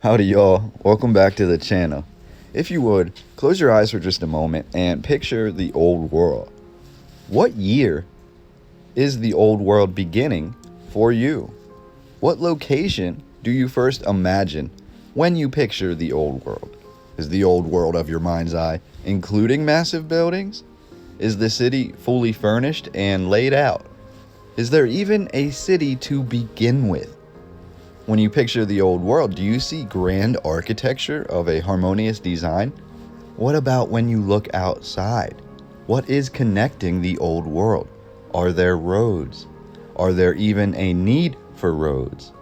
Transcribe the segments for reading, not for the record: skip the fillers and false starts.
Howdy y'all, welcome back to the channel. If you would, close your eyes for just a moment and picture the old world. What year is the old world beginning for you? What location do you first imagine when you picture the old world? Is the old world of your mind's eye including massive buildings? Is the city fully furnished and laid out? Is there even a city to begin with? When you picture the old world, do you see grand architecture of a harmonious design? What about when you look outside? What is connecting the old world? Are there roads? Are there even a need for roads?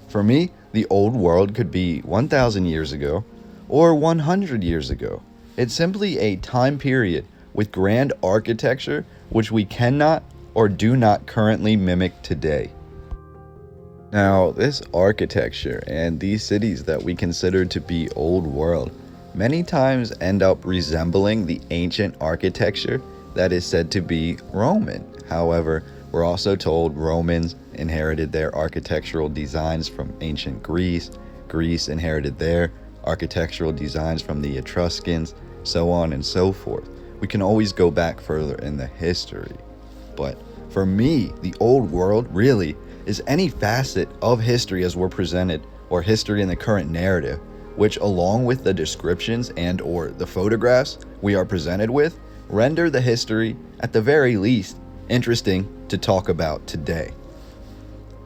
For me, the old world could be 1,000 years ago or 100 years ago. It's simply a time period with grand architecture which we cannot or do not currently mimic today. Now, this architecture and these cities that we consider to be old world many times end up resembling the ancient architecture that is said to be Roman. However, we're also told Romans inherited their architectural designs from ancient Greece. Greece inherited their architectural designs from the Etruscans, so on and so forth. We can always go back further in the history. But for me, the old world really is any facet of history as we're presented, or history in the current narrative, which along with the descriptions and or the photographs we are presented with, render the history, at the very least, interesting to talk about today.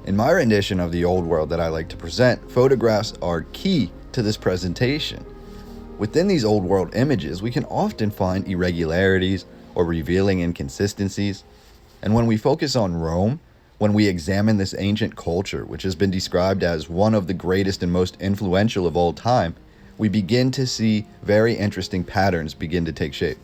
In my rendition of the old world that I like to present, photographs are key to this presentation. Within these old world images, we can often find irregularities or revealing inconsistencies. And when we focus on Rome, when we examine this ancient culture, which has been described as one of the greatest and most influential of all time, we begin to see very interesting patterns begin to take shape.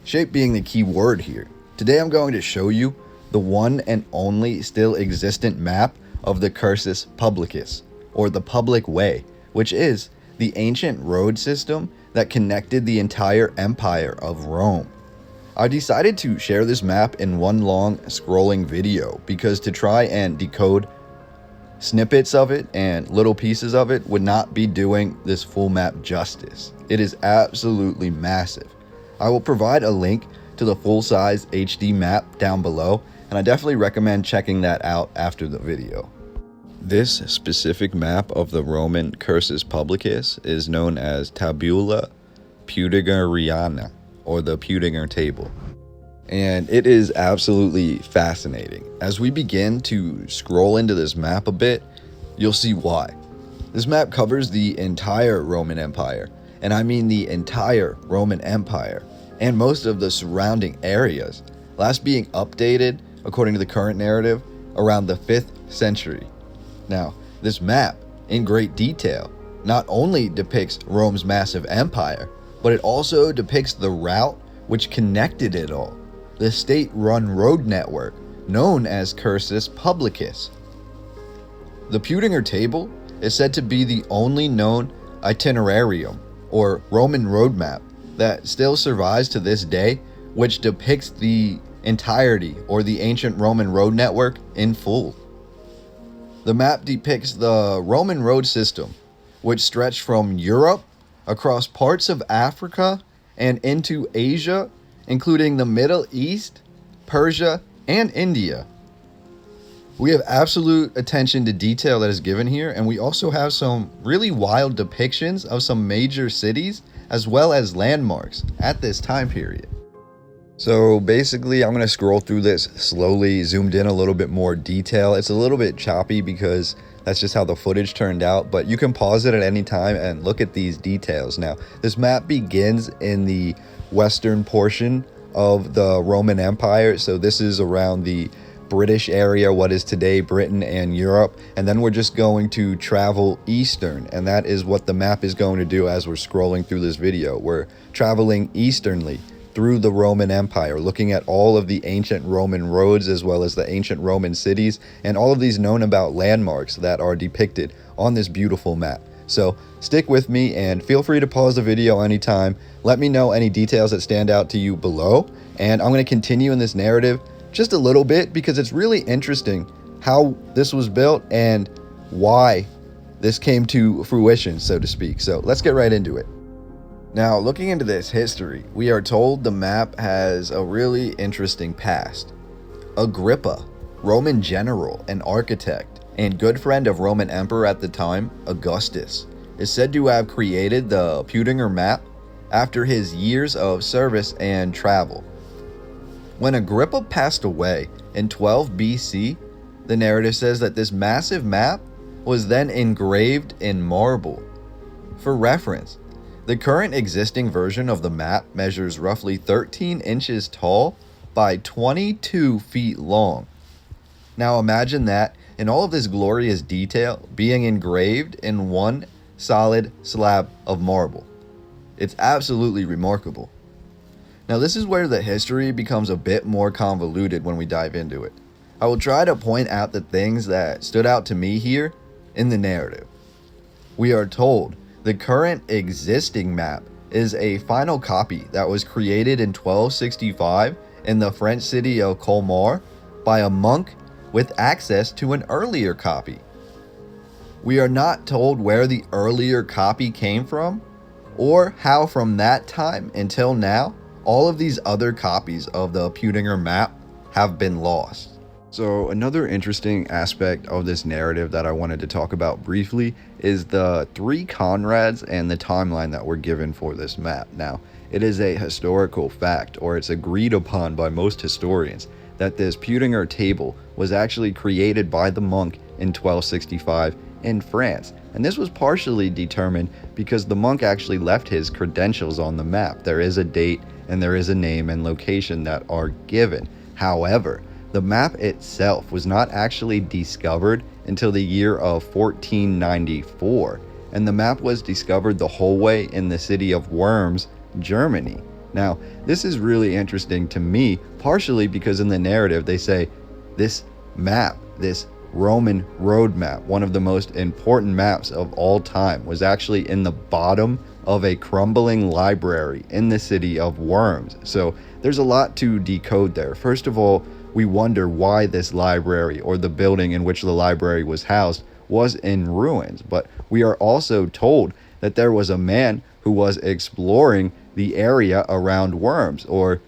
Shape being the key word here. Today I'm going to show you the one and only still existent map of the Cursus Publicus, or the public way, which is the ancient road system that connected the entire empire of Rome. I decided to share this map in one long scrolling video because to try and decode snippets of it and little pieces of it would not be doing this full map justice. It is absolutely massive. I will provide a link to the full-size HD map down below, and I definitely recommend checking that out after the video. This specific map of the Roman Cursus Publicus is known as Tabula Peutingeriana, or the Peutinger Table. And it is absolutely fascinating. As we begin to scroll into this map a bit, you'll see why. This map covers the entire Roman Empire, and I mean the entire Roman Empire, and most of the surrounding areas, last being updated, according to the current narrative, around the 5th century. Now, this map, in great detail, not only depicts Rome's massive empire, but it also depicts the route which connected it all, the state-run road network known as Cursus Publicus. The Peutinger Table is said to be the only known itinerarium, or Roman road map, that still survives to this day, which depicts the entirety or the ancient Roman road network in full. The map depicts the Roman road system, which stretched from Europe across parts of Africa and into Asia, including the Middle East, Persia, and India. We have absolute attention to detail that is given here, and we also have some really wild depictions of some major cities as well as landmarks at this time period. So basically, I'm going to scroll through this slowly, zoomed in a little bit more detail. It's a little bit choppy because that's just how the footage turned out, but you can pause it at any time and look at these details. Now, this map begins in the western portion of the Roman Empire, so this is around the British area, what is today Britain and Europe, and then we're just going to travel eastern, and that is what the map is going to do as we're scrolling through this video. We're traveling easternly through the Roman Empire, looking at all of the ancient Roman roads as well as the ancient Roman cities and all of these known about landmarks that are depicted on this beautiful map. So stick with me and feel free to pause the video anytime. Let me know any details that stand out to you below, and I'm going to continue in this narrative just a little bit because it's really interesting how this was built and why this came to fruition, so to speak. So let's get right into it. Now, looking into this history, we are told the map has a really interesting past. Agrippa, Roman general and architect, and good friend of Roman emperor at the time, Augustus, is said to have created the Peutinger map after his years of service and travel. When Agrippa passed away in 12 BC, the narrative says that this massive map was then engraved in marble. For reference, the current existing version of the map measures roughly 13 inches tall by 22 feet long. Now imagine that in all of this glorious detail being engraved in one solid slab of marble. It's absolutely remarkable. Now this is where the history becomes a bit more convoluted when we dive into it. I will try to point out the things that stood out to me here in the narrative. We are told the current existing map is a final copy that was created in 1265 in the French city of Colmar by a monk with access to an earlier copy. We are not told where the earlier copy came from or how from that time until now all of these other copies of the Peutinger map have been lost. So another interesting aspect of this narrative that I wanted to talk about briefly is the Three Conrads and the timeline that were given for this map. Now, it is a historical fact, or it's agreed upon by most historians, that this Peutinger Table was actually created by the monk in 1265 in France. And this was partially determined because the monk actually left his credentials on the map. There is a date and there is a name and location that are given. However, the map itself was not actually discovered until the year of 1494, and the map was discovered the whole way in the city of Worms, Germany. Now, this is really interesting to me, partially because in the narrative they say this map, this Roman road map, one of the most important maps of all time, was actually in the bottom of a crumbling library in the city of Worms. So there's a lot to decode there. First of all, we wonder why this library, or the building in which the library was housed, was in ruins. But we are also told that there was a man who was exploring the area around Worms, or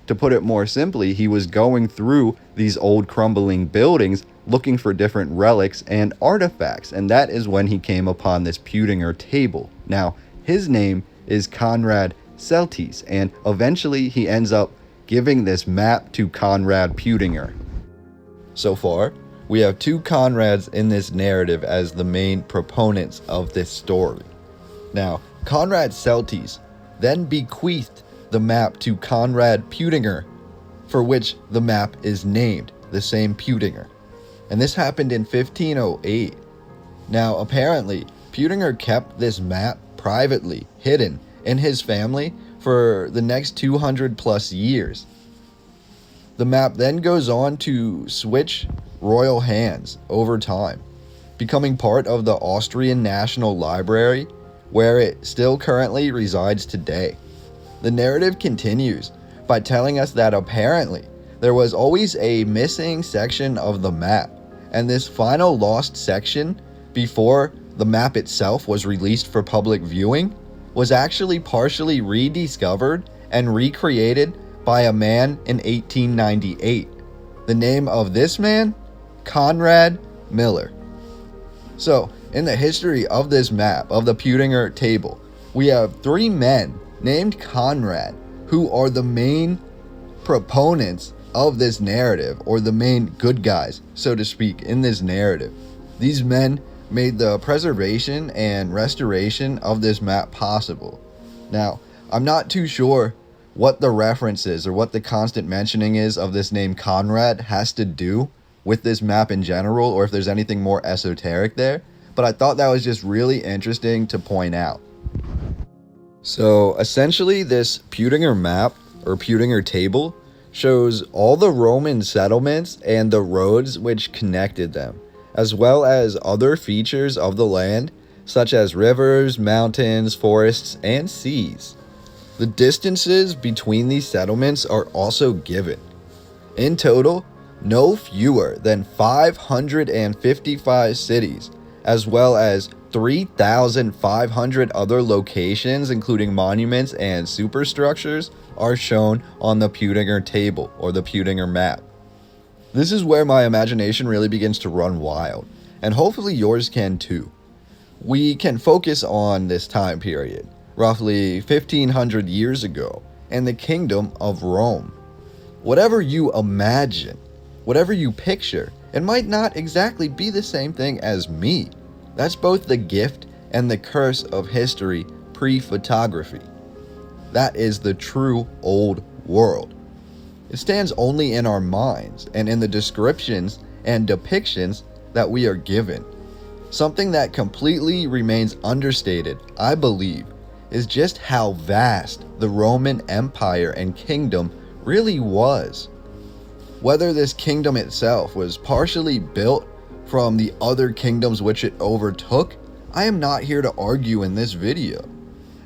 to put it more simply, he was going through these old crumbling buildings looking for different relics and artifacts, and that is when he came upon this Peutinger Table. Now, his name is Conrad Celtis, and eventually he ends up giving this map to Conrad Peutinger. So far, we have two Conrads in this narrative as the main proponents of this story. Now, Conrad Celtis then bequeathed the map to Conrad Peutinger, for which the map is named the same Peutinger. And this happened in 1508. Now, apparently, Peutinger kept this map privately hidden in his family for the next 200 plus years. The map then goes on to switch royal hands over time, becoming part of the Austrian National Library, where it still currently resides today. The narrative continues by telling us that apparently there was always a missing section of the map, and this final lost section, before the map itself was released for public viewing, was actually partially rediscovered and recreated by a man in 1898. The name of this man? Conrad Miller. So, in the history of this map, of the Peutinger Table, we have three men named Conrad who are the main proponents of this narrative, or the main good guys, so to speak, in this narrative. These men made the preservation and restoration of this map possible. Now, I'm not too sure what the references or what the constant mentioning is of this name Conrad has to do with this map in general, or if there's anything more esoteric there, but I thought that was just really interesting to point out. So essentially, this Peutinger map, or Peutinger Table, shows all the Roman settlements and the roads which connected them, as well as other features of the land, such as rivers, mountains, forests, and seas. The distances between these settlements are also given. In total, no fewer than 555 cities, as well as 3,500 other locations, including monuments and superstructures, are shown on the Peutinger Table or the Peutinger map. This is where my imagination really begins to run wild, and hopefully yours can too. We can focus on this time period, roughly 1500 years ago, and the kingdom of Rome. Whatever you imagine, whatever you picture, it might not exactly be the same thing as me. That's both the gift and the curse of history pre-photography. That is the true old world. It stands only in our minds and in the descriptions and depictions that we are given. Something that completely remains understated, I believe, is just how vast the Roman Empire and kingdom really was. Whether this kingdom itself was partially built from the other kingdoms which it overtook, I am not here to argue in this video,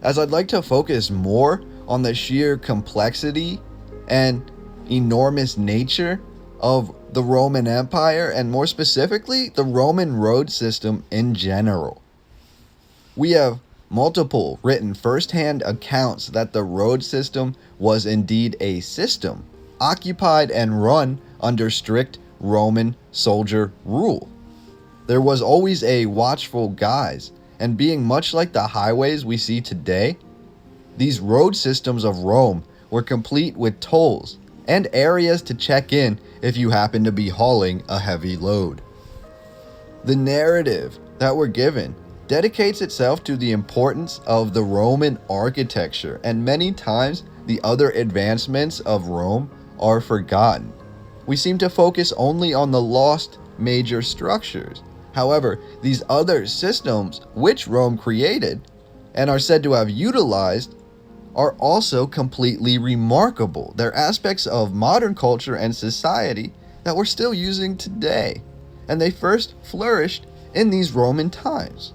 as I'd like to focus more on the sheer complexity and enormous nature of the Roman Empire, and more specifically, the Roman road system in general. We have multiple written first-hand accounts that the road system was indeed a system, occupied and run under strict Roman soldier rule. There was always a watchful guise, and being much like the highways we see today, these road systems of Rome were complete with tolls and areas to check in if you happen to be hauling a heavy load. The narrative that we're given dedicates itself to the importance of the Roman architecture, and many times the other advancements of Rome are forgotten. We seem to focus only on the lost major structures. However, these other systems which Rome created and are said to have utilized are also completely remarkable. They're aspects of modern culture and society that we're still using today, and they first flourished in these Roman times.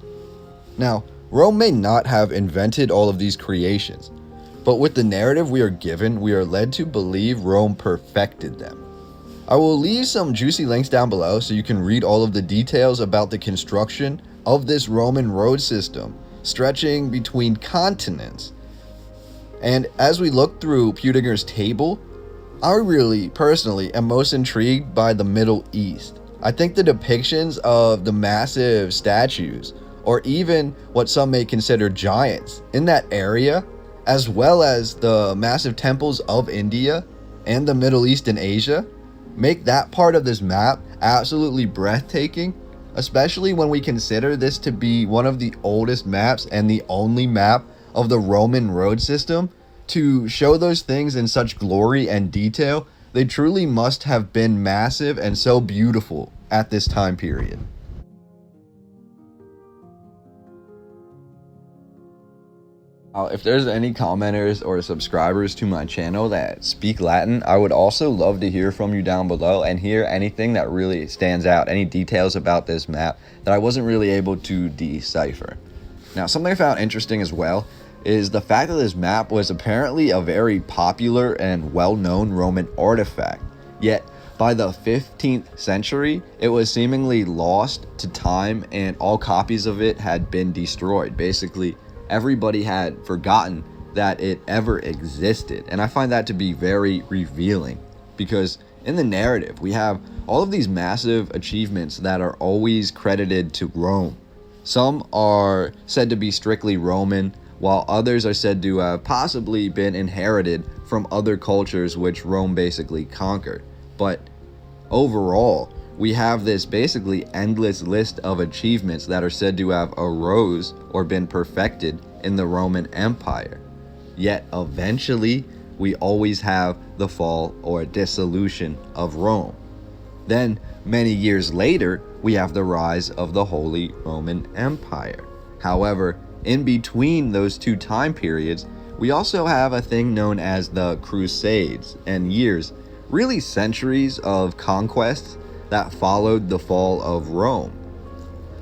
Now, Rome may not have invented all of these creations, but with the narrative we are given, we are led to believe Rome perfected them. I will leave some juicy links down below so you can read all of the details about the construction of this Roman road system, stretching between continents. And as we look through Peutinger's Table, I really personally am most intrigued by the Middle East. I think the depictions of the massive statues, or even what some may consider giants in that area, as well as the massive temples of India and the Middle East and Asia, make that part of this map absolutely breathtaking, especially when we consider this to be one of the oldest maps and the only map of the Roman road system. To show those things in such glory and detail, they truly must have been massive and so beautiful at this time period. If there's any commenters or subscribers to my channel that speak Latin, I would also love to hear from you down below and hear anything that really stands out, any details about this map that I wasn't really able to decipher. Now, something I found interesting as well is the fact that this map was apparently a very popular and well-known Roman artifact, yet by the 15th century, it was seemingly lost to time and all copies of it had been destroyed. Basically, everybody had forgotten that it ever existed. And I find that to be very revealing, because in the narrative, we have all of these massive achievements that are always credited to Rome. Some are said to be strictly Roman, while others are said to have possibly been inherited from other cultures which Rome basically conquered. But overall, we have this basically endless list of achievements that are said to have arose or been perfected in the Roman Empire. Yet eventually, we always have the fall or dissolution of Rome. Then, many years later, we have the rise of the Holy Roman Empire. However, in between those two time periods, we also have a thing known as the Crusades, and years, really centuries of conquests that followed the fall of Rome.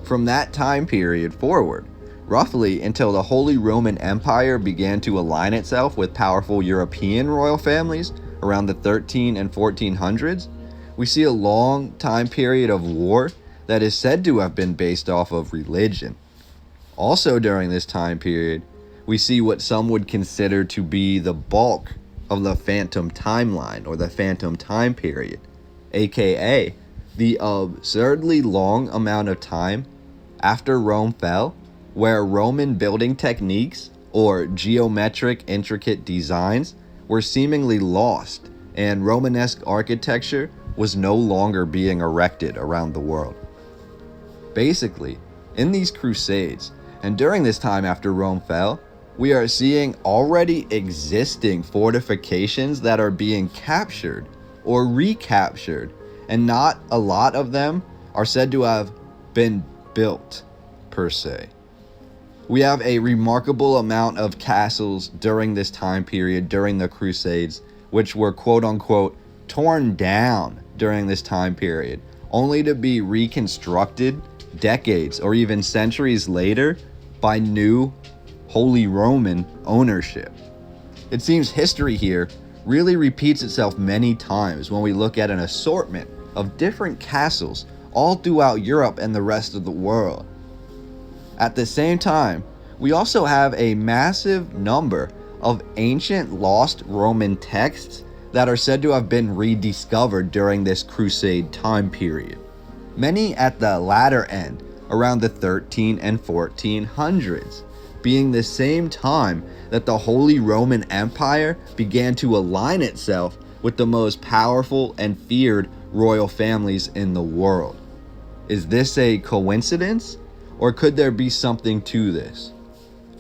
From that time period forward, roughly until the Holy Roman Empire began to align itself with powerful European royal families around the 13 and 1400s, we see a long time period of war that is said to have been based off of religion. Also during this time period, we see what some would consider to be the bulk of the phantom timeline or the phantom time period, aka the absurdly long amount of time after Rome fell, where Roman building techniques or geometric intricate designs were seemingly lost and Romanesque architecture was no longer being erected around the world. Basically, in these crusades, and during this time after Rome fell, we are seeing already existing fortifications that are being captured or recaptured, and not a lot of them are said to have been built per se. We have a remarkable amount of castles during this time period, during the Crusades, which were quote unquote torn down during this time period, only to be reconstructed decades or even centuries later by new Holy Roman ownership. It seems history here really repeats itself many times when we look at an assortment of different castles all throughout Europe and the rest of the world. At the same time, we also have a massive number of ancient lost Roman texts that are said to have been rediscovered during this crusade time period. Many at the latter end, around the 13 and 1400s, being the same time that the Holy Roman Empire began to align itself with the most powerful and feared royal families in the world. Is this a coincidence, or could there be something to this?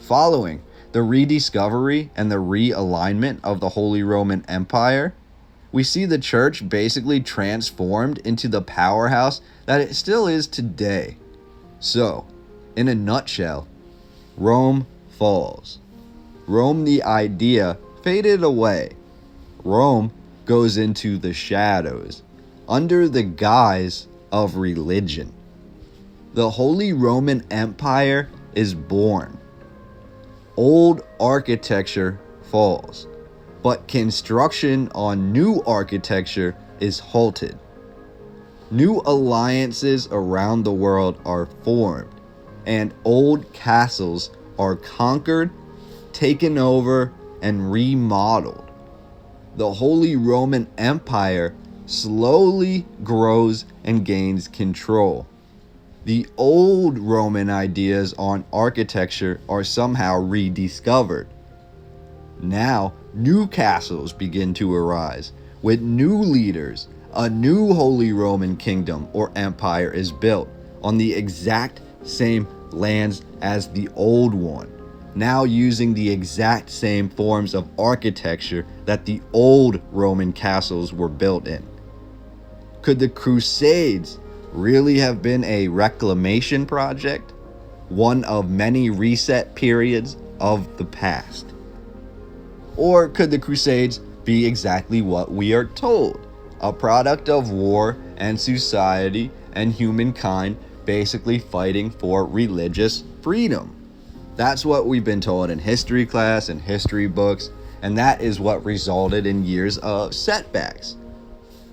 Following the rediscovery and the realignment of the Holy Roman Empire, we see the church basically transformed into the powerhouse that it still is today. So, in a nutshell, Rome falls. Rome, the idea, faded away. Rome goes into the shadows, under the guise of religion. The Holy Roman Empire is born. Old architecture falls, but construction on new architecture is halted. New alliances around the world are formed, and old castles are conquered, taken over, and remodeled. The Holy Roman Empire slowly grows and gains control. The old Roman ideas on architecture are somehow rediscovered. Now, new castles begin to arise with new leaders. A new Holy Roman Kingdom or Empire is built on the exact same lands as the old one, now using the exact same forms of architecture that the old Roman castles were built in. Could the Crusades really have been a reclamation project? One of many reset periods of the past? Or could the Crusades be exactly what we are told? A product of war and society and humankind basically fighting for religious freedom. That's what we've been told in history class and history books, and that is what resulted in years of setbacks.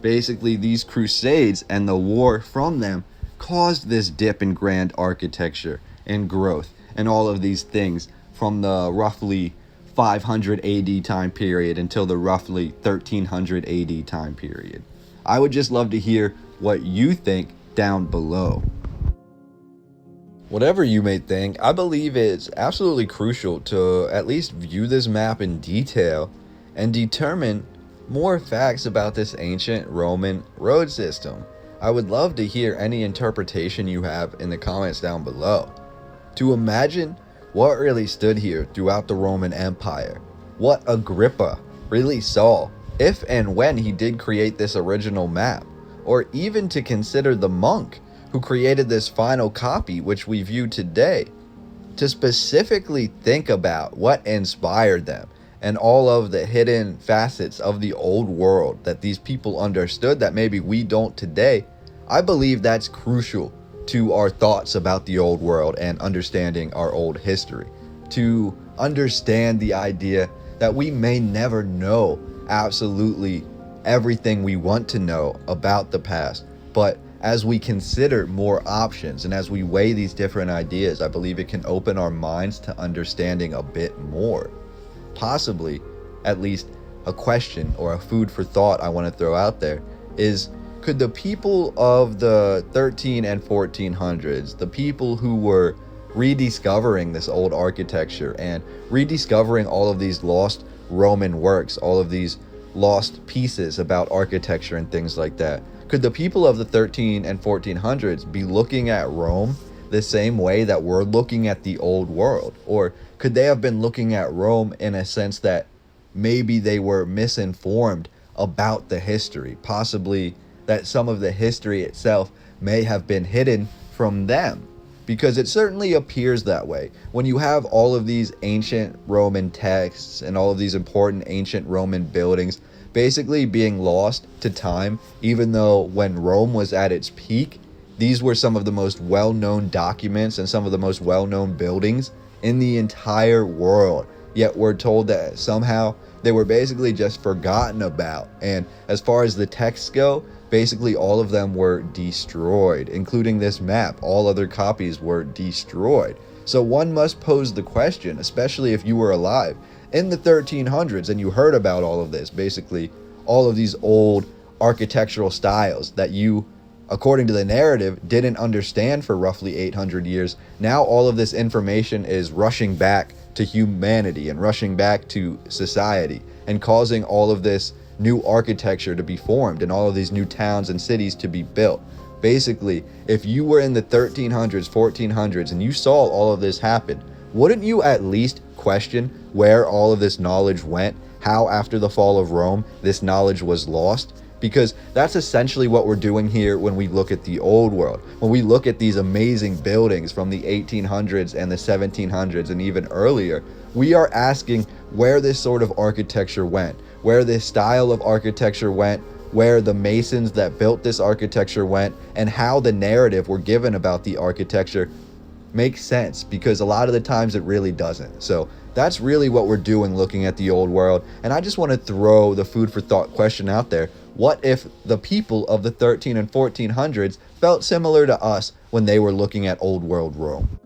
Basically, these crusades and the war from them caused this dip in grand architecture and growth and all of these things from the roughly 500 AD time period until the roughly 1300 AD time period. I would just love to hear what you think down below. Whatever you may think, I believe it's absolutely crucial to at least view this map in detail and determine more facts about this ancient Roman road system. I would love to hear any interpretation you have in the comments down below. To imagine what really stood here throughout the Roman Empire, what Agrippa really saw if and when he did create this original map, or even to consider the monk who created this final copy which we view today, to specifically think about what inspired them and all of the hidden facets of the old world that these people understood that maybe we don't today. I believe that's crucial to our thoughts about the old world and understanding our old history, to understand the idea that we may never know absolutely everything we want to know about the past, but as we consider more options and as we weigh these different ideas, I believe it can open our minds to understanding a bit more. Possibly, at least a question or a food for thought I want to throw out there is, could the people of the 13 and 1400s, the people who were rediscovering this old architecture and rediscovering all of these lost Roman works, all of these lost pieces about architecture and things like that, could the people of the 13 and 1400s be looking at Rome the same way that we're looking at the old world? Or could they have been looking at Rome in a sense that maybe they were misinformed about the history? Possibly that some of the history itself may have been hidden from them, because it certainly appears that way. When you have all of these ancient Roman texts and all of these important ancient Roman buildings basically being lost to time, even though when Rome was at its peak, these were some of the most well-known documents and some of the most well-known buildings in the entire world. Yet we're told that somehow they were basically just forgotten about. And as far as the texts go, basically all of them were destroyed, including this map. All other copies were destroyed. So one must pose the question, especially if you were alive in the 1300s and you heard about all of this, basically all of these old architectural styles that you, according to the narrative, didn't understand for roughly 800 years. Now all of this information is rushing back to humanity and rushing back to society and causing all of this new architecture to be formed and all of these new towns and cities to be built. Basically, if you were in the 1300s, 1400s, and you saw all of this happen, wouldn't you at least question where all of this knowledge went? How after the fall of Rome, this knowledge was lost? Because that's essentially what we're doing here when we look at the old world. When we look at these amazing buildings from the 1800s and the 1700s and even earlier, we are asking where this sort of architecture went, where this style of architecture went, where the masons that built this architecture went, and how the narrative we're given about the architecture makes sense, because a lot of the times it really doesn't. So that's really what we're doing looking at the old world. And I just want to throw the food for thought question out there. What if the people of the 13 and 1400s felt similar to us when they were looking at old world Rome?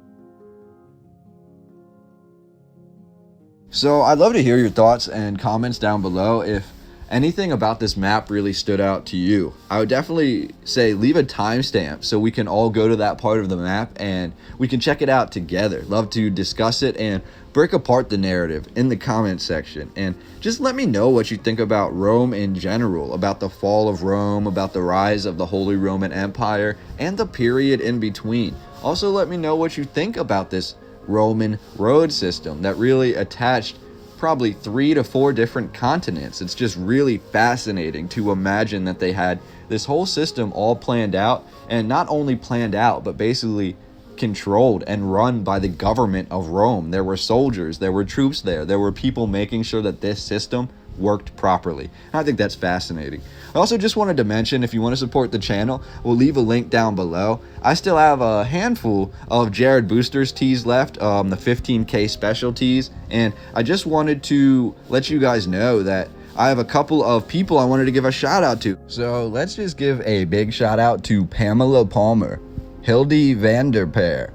So I'd love to hear your thoughts and comments down below. If anything about this map really stood out to you, I would definitely say leave a timestamp so we can all go to that part of the map and we can check it out together. Love to discuss it and break apart the narrative in the comment section. And just let me know what you think about Rome in general, about the fall of Rome, about the rise of the Holy Roman Empire, and the period in between. Also, let me know what you think about this Roman road system that really attached probably 3 to 4 different continents. It's just really fascinating to imagine that they had this whole system all planned out, and not only planned out, but basically controlled and run by the government of Rome. There were soldiers, there were troops there were people making sure that this system worked properly. And I think that's fascinating. I also just wanted to mention, if you want to support the channel, we'll leave a link down below. I still have a handful of Jared Boosters tees left, the 15K special tees, and I just wanted to let you guys know that I have a couple of people I wanted to give a shout out to. So let's just give a big shout out to Pamela Palmer, Hildy Vanderpeer,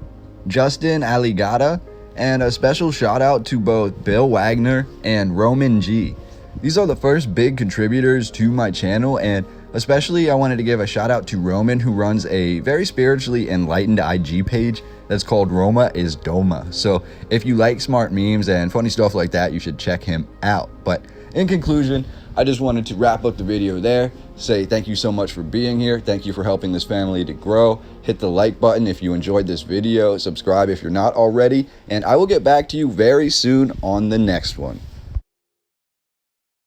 Justin Aligata, and a special shout out to both Bill Wagner and Roman G. These are the first big contributors to my channel, and especially I wanted to give a shout out to Roman, who runs a very spiritually enlightened IG page that's called Roma is Doma. So if you like smart memes and funny stuff like that, you should check him out. But in conclusion, I just wanted to wrap up the video there, say thank you so much for being here. Thank you for helping this family to grow. Hit the like button if you enjoyed this video, subscribe if you're not already, and I will get back to you very soon on the next one.